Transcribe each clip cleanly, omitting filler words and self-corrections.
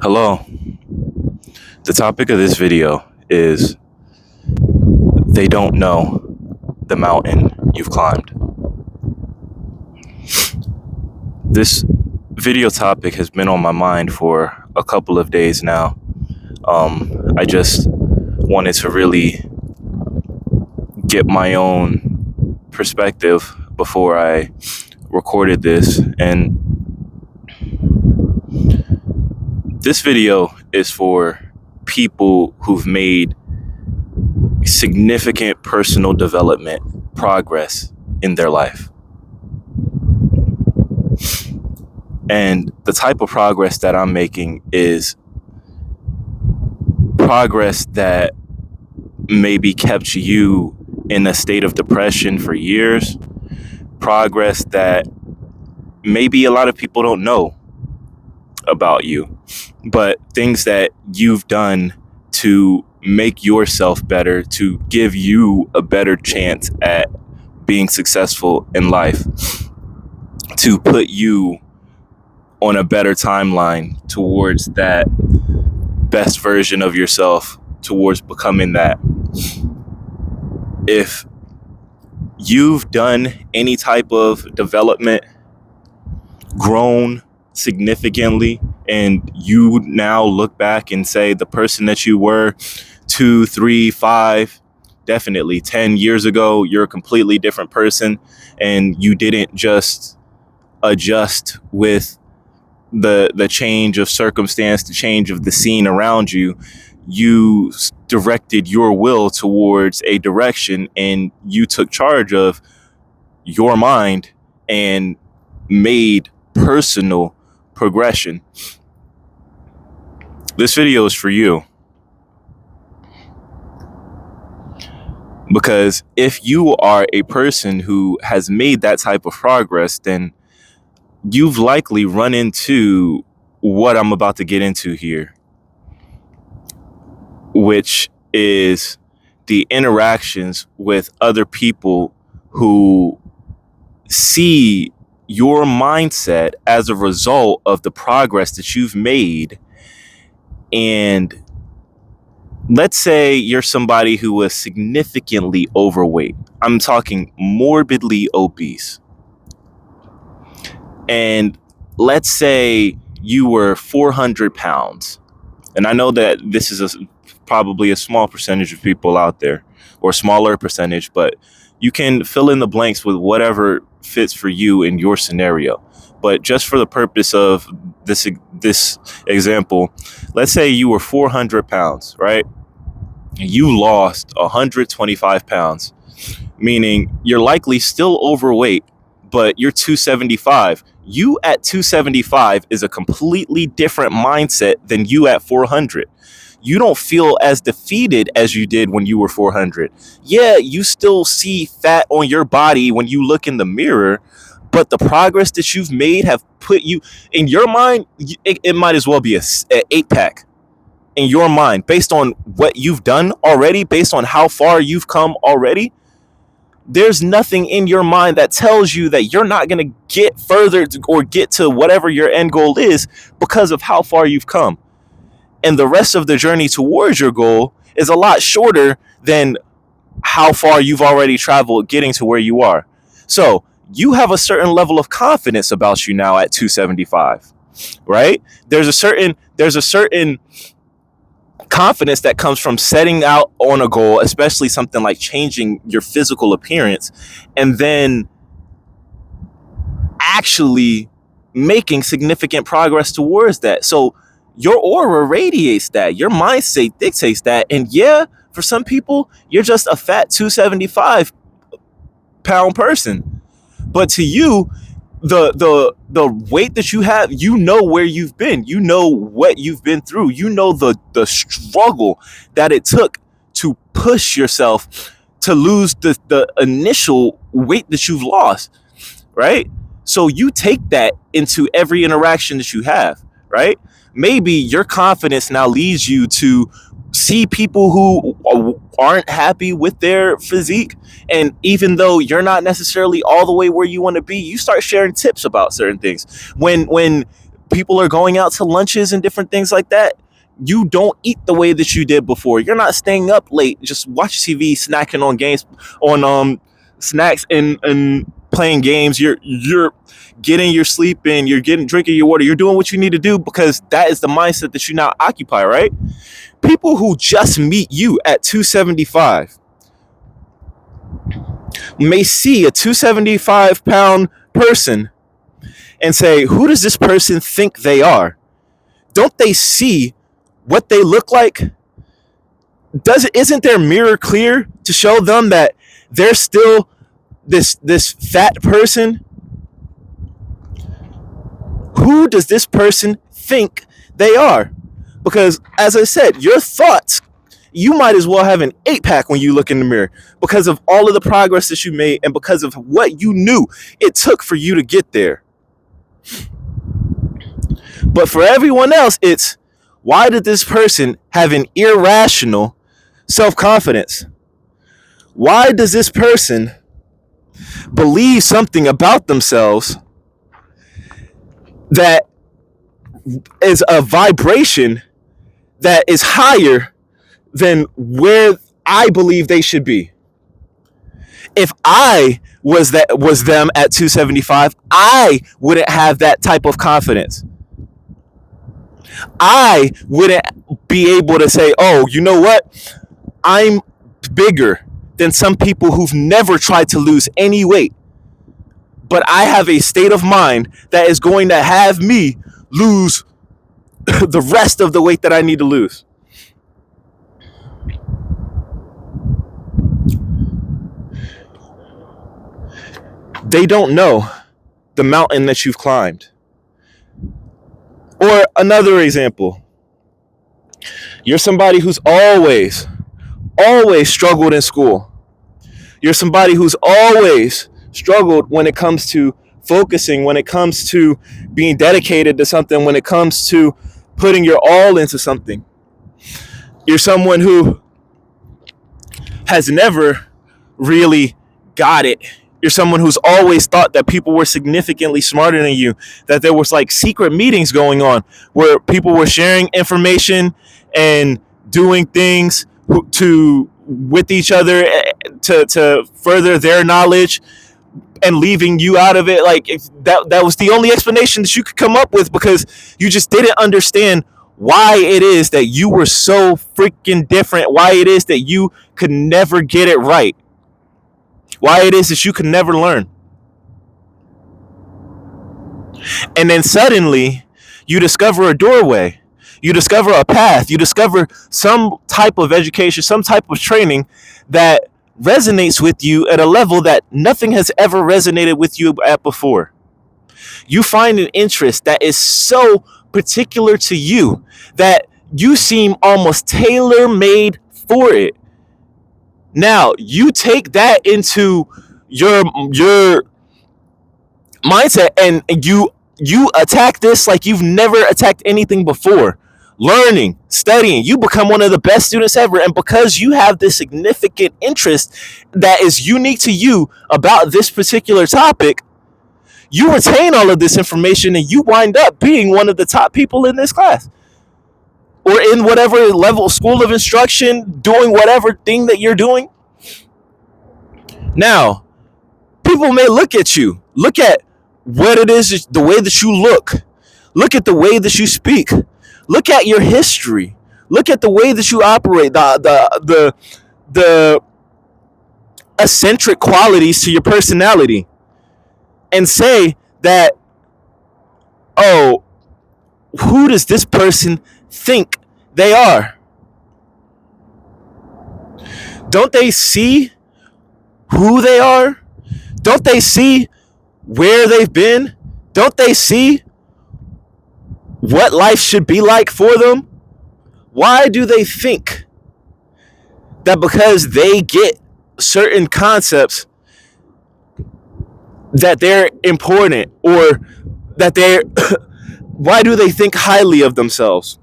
Hello. The topic of this video is they don't know the mountain you've climbed. This video topic has been on my mind for a couple of days now. I just wanted to really get my own perspective before I recorded this. And this video is for people who've made significant personal development progress in their life. And the type of progress that I'm making is progress that maybe kept you in a state of depression for years, progress that maybe a lot of people don't know about you, but things that you've done to make yourself better, to give you a better chance at being successful in life, to put you on a better timeline towards that best version of yourself, towards becoming that. If you've done any type of development, grown significantly, and you now look back and say the person that you were 2, 3, 5, definitely 10 years ago, you're a completely different person, and you didn't just adjust with the change of circumstance, the change of the scene around you. You directed your will towards a direction, and you took charge of your mind and made personal progression. This video is for you, because if you are a person who has made that type of progress, then you've likely run into what I'm about to get into here, which is the interactions with other people who see your mindset as a result of the progress that you've made. And let's say you're somebody who was significantly overweight. I'm talking morbidly obese. And let's say you were 400 pounds. And I know that this is probably a small percentage of people out there, or smaller percentage, but you can fill in the blanks with whatever fits for you in your scenario. But just for the purpose of this example, let's say you were 400 pounds, right? You lost 125 pounds, meaning you're likely still overweight, but you're 275. You at 275 is a completely different mindset than you at 400. You don't feel as defeated as you did when you were 400. Yeah, you still see fat on your body when you look in the mirror, but the progress that you've made have put you, in your mind, it might as well be a 8-pack in your mind, based on what you've done already, based on how far you've come already. There's nothing in your mind that tells you that you're not going to get further or get to whatever your end goal is because of how far you've come. And the rest of the journey towards your goal is a lot shorter than how far you've already traveled getting to where you are. So you have a certain level of confidence about you now at 275, right? There's a certain confidence that comes from setting out on a goal, especially something like changing your physical appearance, and then actually making significant progress towards that. So your aura radiates that, your mindset dictates that. And yeah, for some people, you're just a fat 275 pound person. But to you, the weight that you have, you know where you've been, you know what you've been through, you know the struggle that it took to push yourself to lose the initial weight that you've lost, right? So you take that into every interaction that you have, right? Maybe your confidence now leads you to see people who aren't happy with their physique, and even though you're not necessarily all the way where you want to be, you start sharing tips about certain things. When people are going out to lunches and different things like that, you don't eat the way that you did before. You're not staying up late, just watch TV, snacking on games, on snacks and playing games. You're getting your sleep in, you're drinking your water, you're doing what you need to do because that is the mindset that you now occupy, right? People who just meet you at 275 may see a 275-pound person and say, who does this person think they are? Don't they see what they look like? Isn't their mirror clear to show them that they're still this fat person? Who does this person think they are? Because as I said, your thoughts, you might as well have an 8-pack when you look in the mirror because of all of the progress that you made and because of what you knew it took for you to get there. But for everyone else, it's, why did this person have an irrational self-confidence? Why does this person believe something about themselves that is a vibration that is higher than where I believe they should be? If I was them at 275, I wouldn't have that type of confidence. I wouldn't be able to say, oh, you know what? I'm bigger than some people who've never tried to lose any weight. But I have a state of mind that is going to have me lose the rest of the weight that I need to lose. They don't know the mountain that you've climbed. Or another example, you're somebody who's always struggled in school. You're somebody who's always struggled when it comes to focusing, when it comes to being dedicated to something, when it comes to putting your all into something. You're someone who has never really got it. You're someone who's always thought that people were significantly smarter than you, that there was like secret meetings going on where people were sharing information and doing things with each other to further their knowledge and leaving you out of it. Like, if that was the only explanation that you could come up with because you just didn't understand why it is that you were so freaking different, why it is that you could never get it right, why it is that you could never learn. And then suddenly you discover a doorway, you discover a path, you discover some type of education, some type of training that resonates with you at a level that nothing has ever resonated with you at before. You find an interest that is so particular to you that you seem almost tailor-made for it. Now, you take that into your mindset and you attack this like you've never attacked anything before. Learning, studying, you become one of the best students ever. And because you have this significant interest that is unique to you about this particular topic, you retain all of this information and you wind up being one of the top people in this class or in whatever level, school of instruction, doing whatever thing that you're doing. Now, people may look at you, look at what it is, the way that you look at the way that you speak, look at your history, look at the way that you operate, the eccentric qualities to your personality, and say that, oh, who does this person think they are? Don't they see who they are? Don't they see where they've been? Don't they see what life should be like for them? Why do they think that because they get certain concepts that they're important, or that they're why do they think highly of themselves?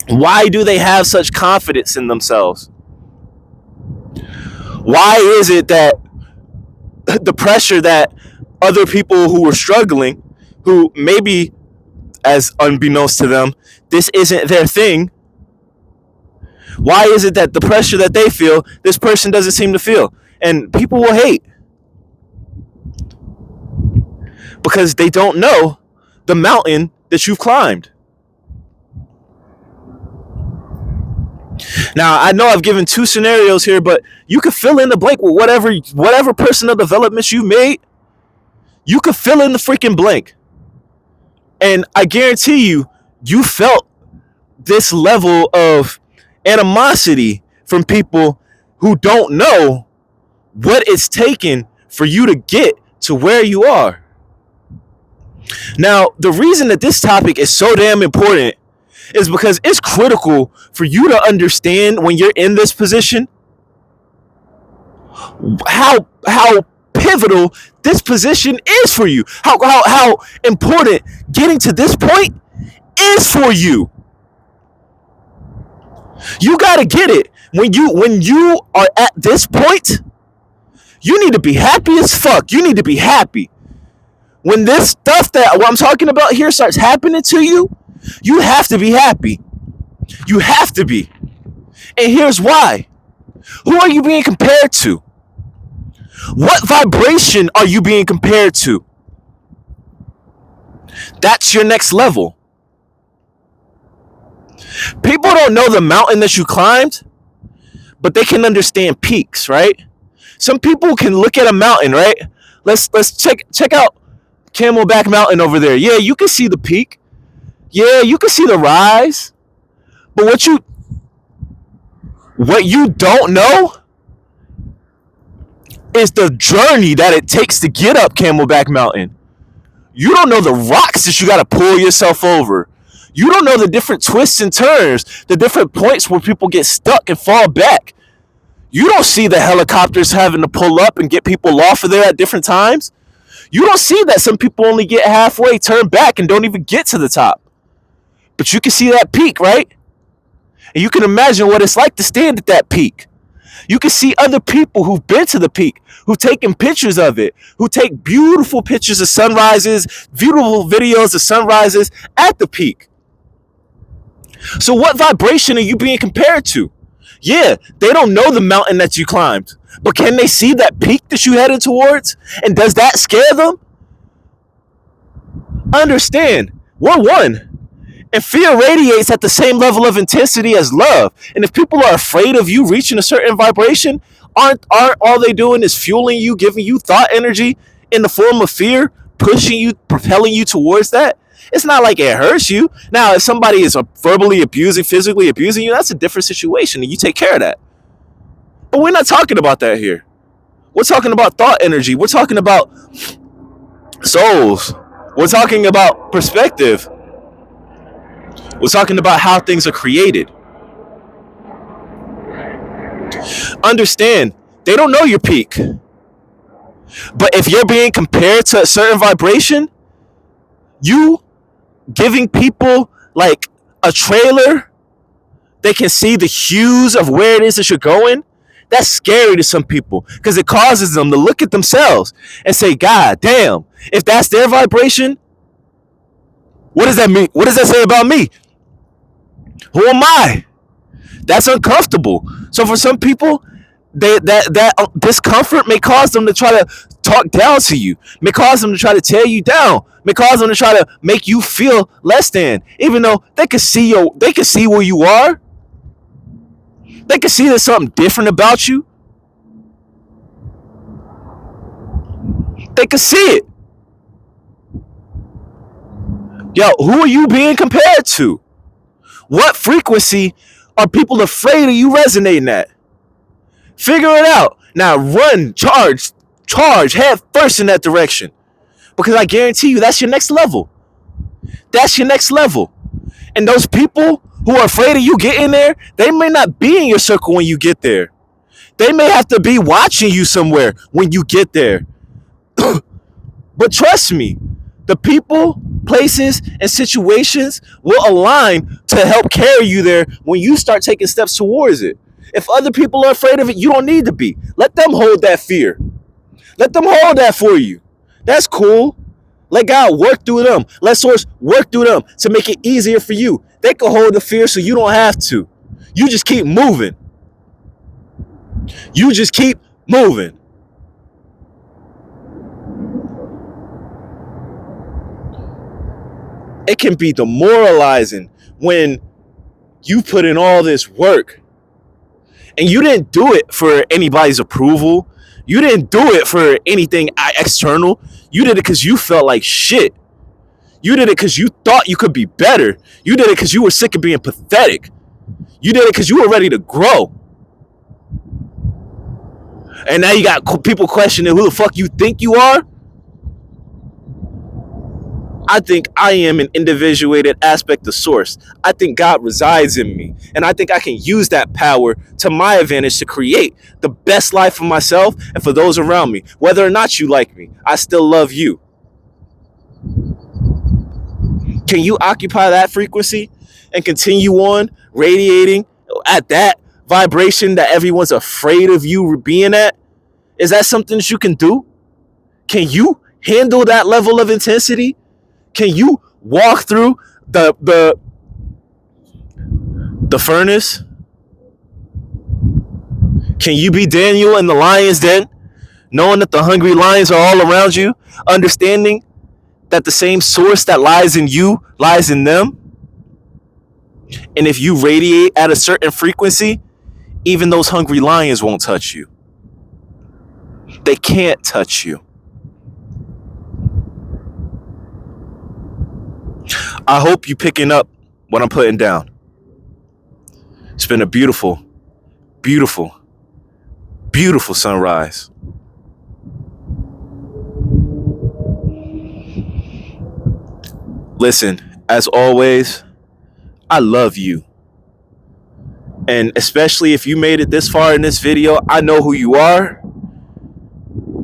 Why do they have such confidence in themselves? Why is it that the pressure that other people who were struggling, who maybe as unbeknownst to them, this isn't their thing. Why is it that the pressure that they feel, this person doesn't seem to feel? And people will hate because they don't know the mountain that you've climbed. Now, I know I've given two scenarios here, but you could fill in the blank with whatever personal developments you made. You could fill in the freaking blank. And I guarantee you, you felt this level of animosity from people who don't know what it's taken for you to get to where you are. Now, the reason that this topic is so damn important is because it's critical for you to understand when you're in this position how pivotal this position is for you. How important getting to this point is for you. You got to get it. When you are at this point, you need to be happy as fuck. You need to be happy. When this stuff that what I'm talking about here starts happening to you, you have to be happy. You have to be. And here's why. Who are you being compared to? What vibration are you being compared to? That's your next level. People don't know the mountain that you climbed, but they can understand peaks, right? Some people can look at a mountain, right? Let's check out Camelback Mountain over there. Yeah, you can see the peak. Yeah, you can see the rise. But what you don't know is the journey that it takes to get up Camelback Mountain. You don't know the rocks that you got to pull yourself over. You don't know the different twists and turns, the different points where people get stuck and fall back. You don't see the helicopters having to pull up and get people off of there at different times. You don't see that some people only get halfway, turn back, and don't even get to the top. But you can see that peak, right? And you can imagine what it's like to stand at that peak. You can see other people who've been to the peak, who've taken pictures of it, who take beautiful pictures of sunrises, beautiful videos of sunrises at the peak. So what vibration are you being compared to? Yeah, they don't know the mountain that you climbed, but can they see that peak that you headed towards? And does that scare them? Understand, we're one. And fear radiates at the same level of intensity as love. And if people are afraid of you reaching a certain vibration, aren't all they doing is fueling you, giving you thought energy in the form of fear, pushing you, propelling you towards that? It's not like it hurts you. Now, if somebody is verbally abusing, physically abusing you, that's a different situation, and you take care of that. But we're not talking about that here. We're talking about thought energy. We're talking about souls. We're talking about perspective. We're talking about how things are created. Understand, they don't know your peak. But if you're being compared to a certain vibration, you giving people like a trailer, they can see the hues of where it is that you're going. That's scary to some people because it causes them to look at themselves and say, God damn, if that's their vibration, what does that mean? What does that say about me? Who am I? That's uncomfortable. So for some people, that discomfort may cause them to try to talk down to you, may cause them to try to tear you down, may cause them to try to make you feel less than, even though they can see where you are. They can see there's something different about you. They can see it. Yo, who are you being compared to? What frequency are people afraid of you resonating at? Figure it out. Now run, charge head first in that direction. Because I guarantee you that's your next level. That's your next level. And those people who are afraid of you getting there, they may not be in your circle when you get there. They may have to be watching you somewhere when you get there. But trust me, the people, places, and situations will align to help carry you there when you start taking steps towards it. If other people are afraid of it, you don't need to be. Let them hold that fear. Let them hold that for you. That's cool. Let God work through them. Let source work through them to make it easier for you. They can hold the fear so you don't have to. You just keep moving. You just keep moving. It can be demoralizing when you put in all this work and you didn't do it for anybody's approval. You didn't do it for anything external. You did it because you felt like shit. You did it because you thought you could be better. You did it because you were sick of being pathetic. You did it because you were ready to grow. And now you got people questioning who the fuck you think you are. I think I am an individuated aspect of source. I think God resides in me. And I think I can use that power to my advantage to create the best life for myself and for those around me. Whether or not you like me, I still love you. Can you occupy that frequency and continue on radiating at that vibration that everyone's afraid of you being at? Is that something that you can do? Can you handle that level of intensity? Can you walk through the furnace? Can you be Daniel in the lion's den, knowing that the hungry lions are all around you, understanding that the same source that lies in you lies in them? And if you radiate at a certain frequency, even those hungry lions won't touch you. They can't touch you. I hope you picking up what I'm putting down. It's been a beautiful, beautiful, beautiful sunrise. Listen, as always, I love you. And especially if you made it this far in this video, I know who you are.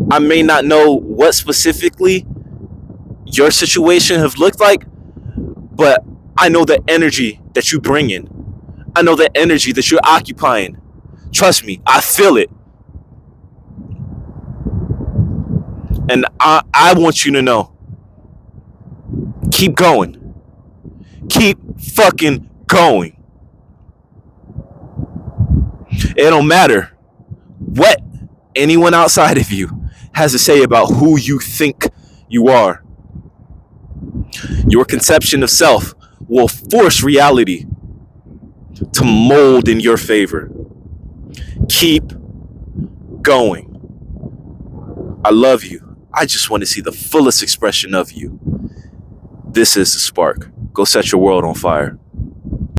I may not know what specifically your situation have looked like, but I know the energy that you bring in. I know the energy that you're occupying. Trust me, I feel it. And I want you to know, keep going. Keep fucking going. It don't matter what anyone outside of you has to say about who you think you are. Your conception of self will force reality to mold in your favor. Keep going. I love you. I just want to see the fullest expression of you. This is The Spark. Go set your world on fire.